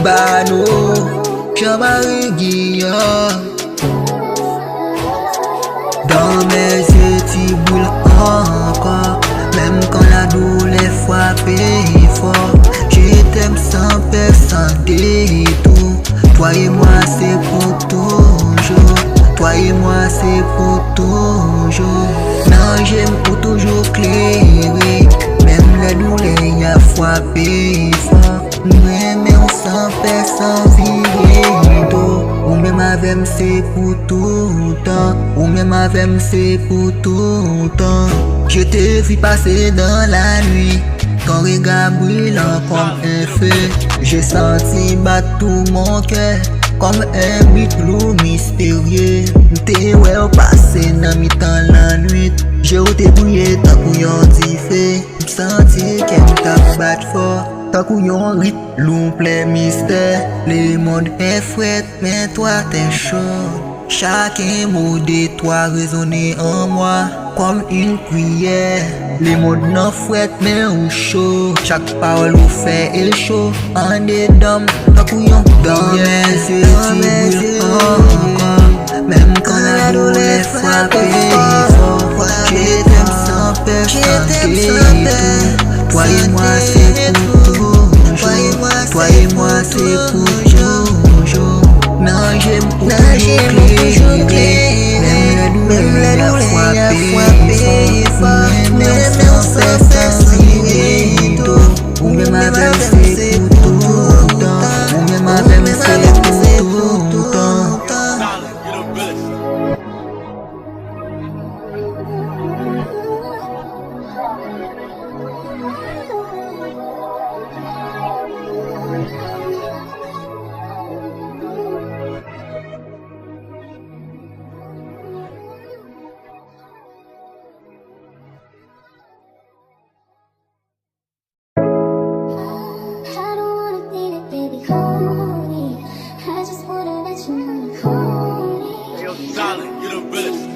Bano, Jean-Marie Guillaume. Dans mes yeux tu boules encore, même quand la douleur frappe fort. Je t'aime sans personne détour. Toi et moi c'est pour toujours. Toi et moi c'est pour toujours. Non, j'aime pour toujours clairer. Même la douleur y a frappé fort. Mais on sans personne vivre. Ou même avec c'est pour tout le temps. Ou même avec c'est pour tout le temps. Je te vis passer dans la nuit, ton regard brillant comme un feu. J'ai senti battre tout mon cœur comme un beat blue mystérieux. T'es ouais passé dans mi temps la nuit. J'ai été bouillé tant qu'on yon dit fait. Senti qu'elle t'a battu fort. Tant qu'on yon rythme long plein mystère. Le monde est frais mais toi t'es chaud. Chaque mot de toi résonne en moi comme une prière. Les mots n'en fouettent mais ou chaud. Chaque parole ou fait il chaud. En dedans, tant qu'on yon dans mes yeux tu bouilles encore. Même quand la douleur frappe fort. Je t'aime sans personne détour. Toi et moi c'est pour toujours. Toi et moi c'est pour toujours. Non, j'aime pour toujours clé. Même la douleur a frappé fort. Même on s'en fait sans tout. Ou même avec c'est pour tout le temps. Ou même avec c'est pour tout le temps. Yo, Solid, you're the realest.